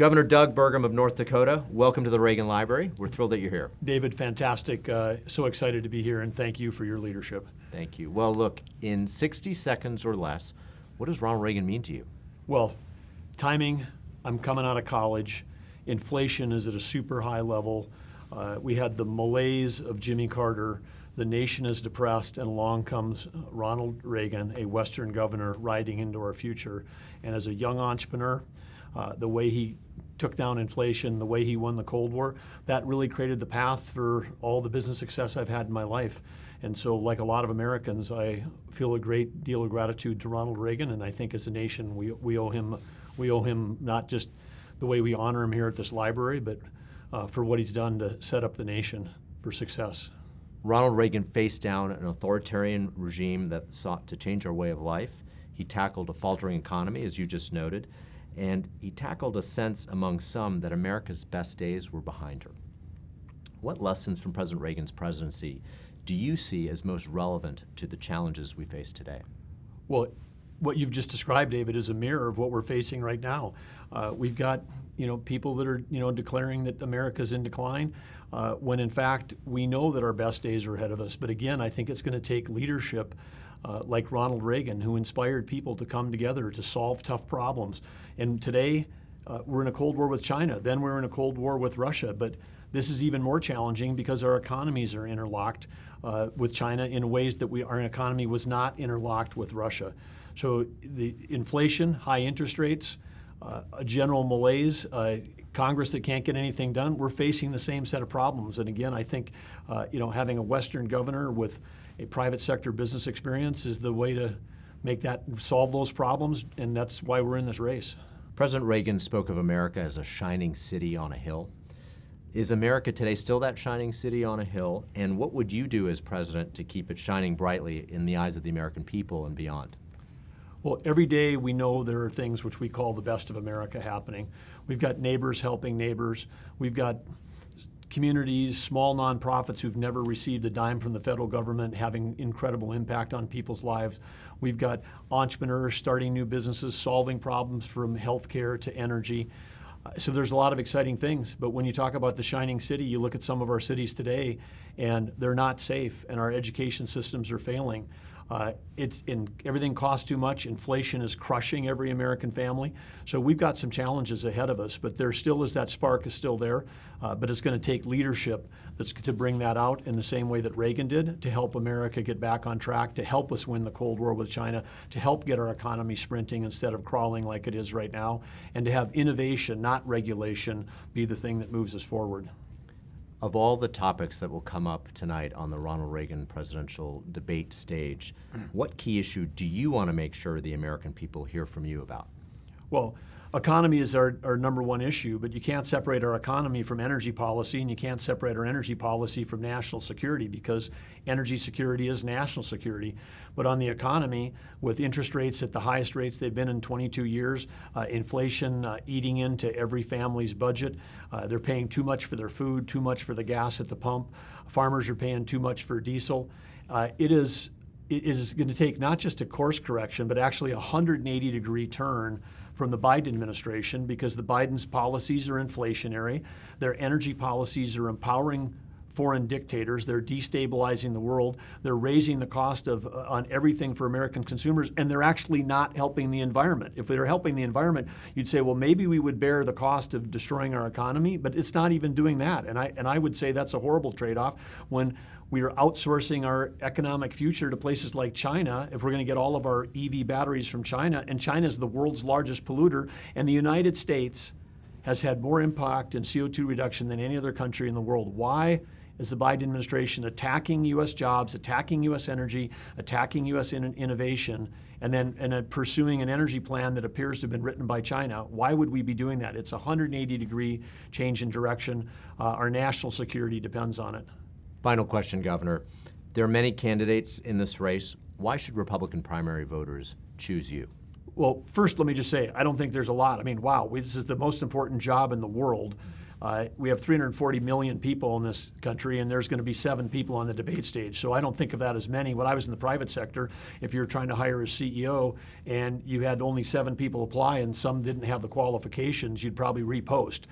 Governor Doug Burgum of North Dakota, welcome to the Reagan Library. We're thrilled that you're here. David, fantastic. So excited to be here, and thank you for your leadership. Thank you. Well, look, in 60 seconds or less, what does Ronald Reagan mean to you? Well, timing, I'm coming out of college. Inflation is at a super high level. We had the malaise of Jimmy Carter. The nation is depressed, and along comes Ronald Reagan, a Western governor, riding into our future. And as a young entrepreneur, the way he took down inflation, the way he won the Cold War, that really created the path for all the business success I've had in my life. And so, like a lot of Americans, I feel a great deal of gratitude to Ronald Reagan, and I think as a nation, we owe him not just the way we honor him here at this library, but for what he's done to set up the nation for success. Ronald Reagan faced down an authoritarian regime that sought to change our way of life. He tackled a faltering economy, as you just noted, and he tackled a sense among some that America's best days were behind her. What lessons from President Reagan's presidency do you see as most relevant to the challenges we face today? Well, what you've just described, David, is a mirror of what we're facing right now. We've got people that are declaring that America's in decline, when in fact we know that our best days are ahead of us. But again, I think it's going to take leadership like Ronald Reagan, who inspired people to come together to solve tough problems. And today, we're in a Cold War with China. Then we're in a Cold War with Russia. But this is even more challenging because our economies are interlocked with China in ways that our economy was not interlocked with Russia. So the inflation, high interest rates, a general malaise, Congress that can't get anything done, we're facing the same set of problems. And again, I think having a Western governor with a private sector business experience is the way to solve those problems, and that's why we're in this race. President Reagan spoke of America as a shining city on a hill. Is America today still that shining city on a hill? And what would you do as president to keep it shining brightly in the eyes of the American people and beyond? Well, every day we know there are things which we call the best of America happening. We've got neighbors helping neighbors. We've got communities, small nonprofits who've never received a dime from the federal government having incredible impact on people's lives. We've got entrepreneurs starting new businesses, solving problems from healthcare to energy. So there's a lot of exciting things, but when you talk about the shining city, you look at some of our cities today and they're not safe, and our education systems are failing. Everything costs too much. Inflation is crushing every American family. So we've got some challenges ahead of us, but there still is that spark is still there. But it's going to take leadership to bring that out in the same way that Reagan did, to help America get back on track, to help us win the Cold War with China, to help get our economy sprinting instead of crawling like it is right now, and to have innovation, not regulation, be the thing that moves us forward. Of all the topics that will come up tonight on the Ronald Reagan presidential debate stage, what key issue do you want to make sure the American people hear from you about? Well, economy is our number one issue, but you can't separate our economy from energy policy, and you can't separate our energy policy from national security, because energy security is national security. But on the economy, with interest rates at the highest rates they've been in 22 years, inflation eating into every family's budget, they're paying too much for their food, too much for the gas at the pump, farmers are paying too much for diesel. It is going to take not just a course correction, but actually a 180-degree turn from the Biden administration, because the Biden's policies are inflationary. Their energy policies are empowering foreign dictators. They're destabilizing the world. They're raising the cost on everything for American consumers, and they're actually not helping the environment. If they were helping the environment, you'd say, well, maybe we would bear the cost of destroying our economy, but it's not even doing that. And I would say that's a horrible trade-off when we are outsourcing our economic future to places like China, if we're going to get all of our EV batteries from China, and China is the world's largest polluter, and the United States has had more impact in CO2 reduction than any other country in the world. Why is the Biden administration attacking U.S. jobs, attacking U.S. energy, attacking U.S. innovation, and then pursuing an energy plan that appears to have been written by China? Why would we be doing that? It's a 180-degree change in direction. Our national security depends on it. Final question, Governor. There are many candidates in this race. Why should Republican primary voters choose you? Well, first, let me just say, I don't think there's a lot. I mean, wow, this is the most important job in the world. We have 340 million people in this country, and there's going to be 7 people on the debate stage. So I don't think of that as many. When I was in the private sector, if you're trying to hire a CEO and you had only 7 people apply and some didn't have the qualifications, you'd probably repost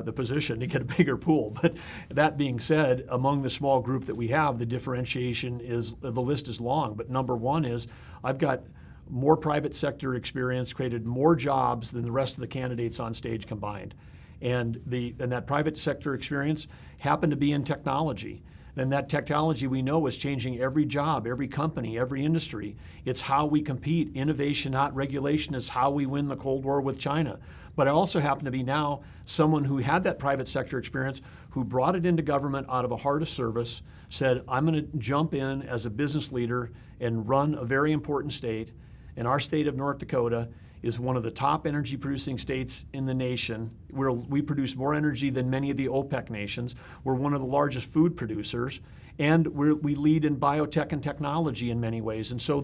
the position to get a bigger pool. But that being said, among the small group that we have, the differentiation is, the list is long. But number one is I've got more private sector experience, created more jobs than the rest of the candidates on stage combined. And that private sector experience happened to be in technology. And that technology we know is changing every job, every company, every industry. It's how we compete. Innovation, not regulation, is how we win the Cold War with China. But I also happen to be now someone who had that private sector experience, who brought it into government out of a heart of service, said, I'm going to jump in as a business leader and run a very important state. And our state of North Dakota is one of the top energy producing states in the nation. We produce more energy than many of the OPEC nations. We're one of the largest food producers, and we lead in biotech and technology in many ways. And so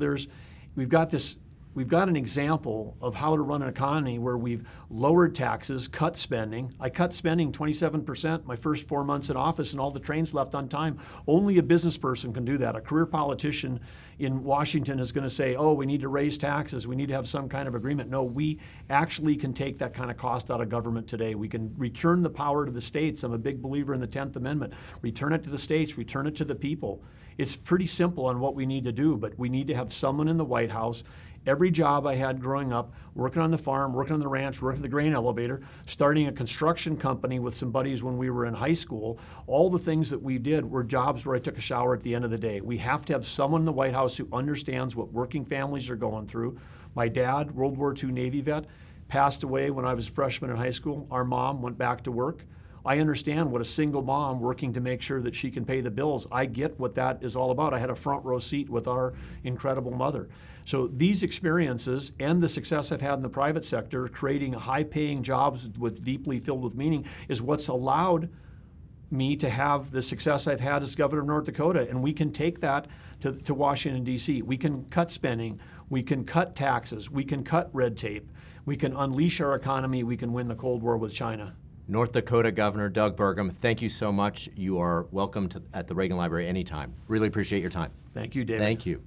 we've got an example of how to run an economy where we've lowered taxes, cut spending. I cut spending 27% my first 4 months in office, and all the trains left on time. Only a business person can do that. A career politician in Washington is going to say, oh, we need to raise taxes, we need to have some kind of agreement. No, we actually can take that kind of cost out of government today. We can return the power to the states. I'm a big believer in the 10th Amendment. Return it to the states, return it to the people. It's pretty simple on what we need to do, but we need to have someone in the White House. Every job I had growing up, working on the farm, working on the ranch, working the grain elevator, starting a construction company with some buddies when we were in high school, all the things that we did were jobs where I took a shower at the end of the day. We have to have someone in the White House who understands what working families are going through. My dad, World War II Navy vet, passed away when I was a freshman in high school. Our mom went back to work. I understand what a single mom working to make sure that she can pay the bills. I get what that is all about. I had a front row seat with our incredible mother. So these experiences and the success I've had in the private sector, creating high-paying jobs deeply filled with meaning, is what's allowed me to have the success I've had as governor of North Dakota. And we can take that to Washington, D.C. We can cut spending. We can cut taxes. We can cut red tape. We can unleash our economy. We can win the Cold War with China. North Dakota Governor Doug Burgum, thank you so much. You are welcome at the Reagan Library anytime. Really appreciate your time. Thank you, David. Thank you.